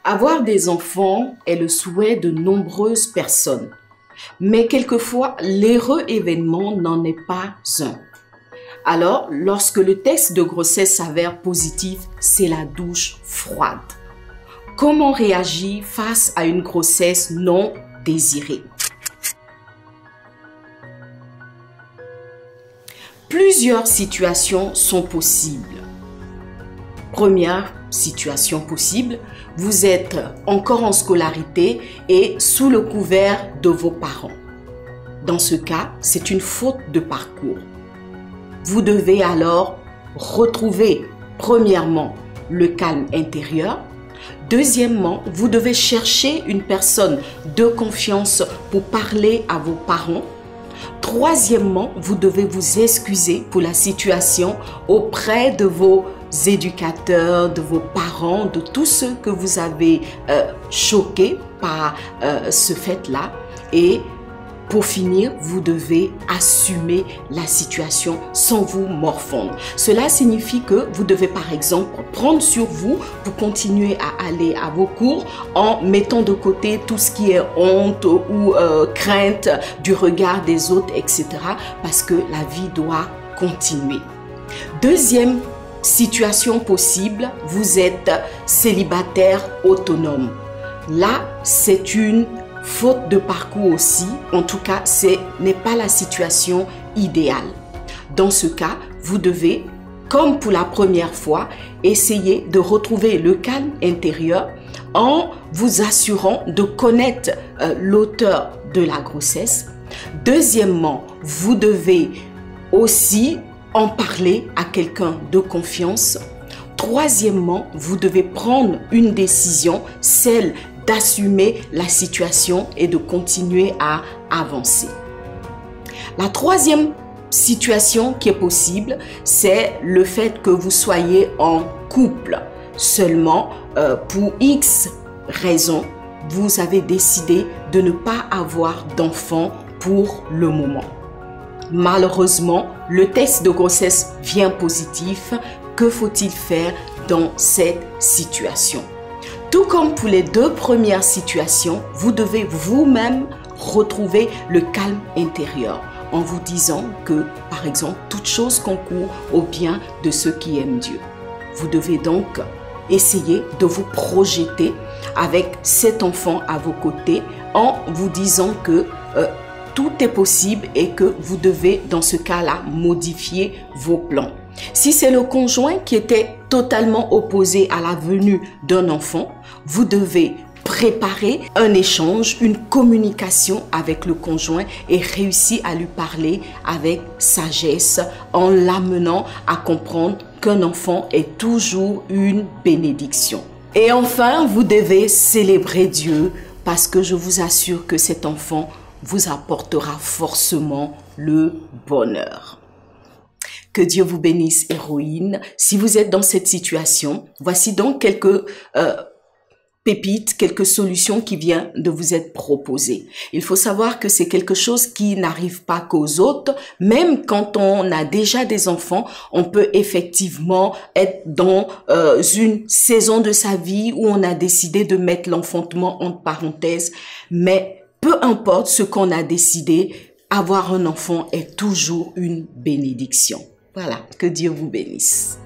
Avoir des enfants est le souhait de nombreuses personnes. Mais quelquefois, l'heureux événement n'en est pas un. Alors, lorsque le test de grossesse s'avère positif, c'est la douche froide. Comment réagir face à une grossesse non désirée? Plusieurs situations sont possibles. Première situation possible, vous êtes encore en scolarité et sous le couvert de vos parents. Dans ce cas, c'est une faute de parcours. Vous devez alors retrouver, premièrement, le calme intérieur. Deuxièmement, vous devez chercher une personne de confiance pour parler à vos parents. Troisièmement, vous devez vous excuser pour la situation auprès de vos éducateurs, de vos parents, de tous ceux que vous avez choqués par ce fait-là. Et pour finir, vous devez assumer la situation sans vous morfondre. Cela signifie que vous devez par exemple prendre sur vous pour continuer à aller à vos cours en mettant de côté tout ce qui est honte ou crainte du regard des autres, etc. parce que la vie doit continuer. Deuxième situation possible, vous êtes célibataire autonome. Là, c'est une faute de parcours aussi. En tout cas, ce n'est pas la situation idéale. Dans ce cas, vous devez, comme pour la première fois, essayer de retrouver le calme intérieur en vous assurant de connaître l'auteur de la grossesse. Deuxièmement, vous devez aussi en parler à quelqu'un de confiance. Troisièmement, vous devez prendre une décision, celle d'assumer la situation et de continuer à avancer. La troisième situation qui est possible, c'est le fait que vous soyez en couple. Seulement, pour X raisons, vous avez décidé de ne pas avoir d'enfant pour le moment. Malheureusement, le test de grossesse vient positif. Que faut-il faire dans cette situation? Tout comme pour les deux premières situations, vous devez vous-même retrouver le calme intérieur en vous disant que, par exemple, toute chose concourt au bien de ceux qui aiment Dieu. Vous devez donc essayer de vous projeter avec cet enfant à vos côtés en vous disant que tout est possible et que vous devez, dans ce cas-là, modifier vos plans. Si c'est le conjoint qui était totalement opposé à la venue d'un enfant, vous devez préparer un échange, une communication avec le conjoint et réussir à lui parler avec sagesse en l'amenant à comprendre qu'un enfant est toujours une bénédiction. Et enfin, vous devez célébrer Dieu parce que je vous assure que cet enfant vous apportera forcément le bonheur. Que Dieu vous bénisse, héroïne. Si vous êtes dans cette situation, voici donc quelques pépites, quelques solutions qui viennent de vous être proposées. Il faut savoir que c'est quelque chose qui n'arrive pas qu'aux autres. Même quand on a déjà des enfants, on peut effectivement être dans une saison de sa vie où on a décidé de mettre l'enfantement entre parenthèses. Mais peu importe ce qu'on a décidé, avoir un enfant est toujours une bénédiction. Voilà, que Dieu vous bénisse.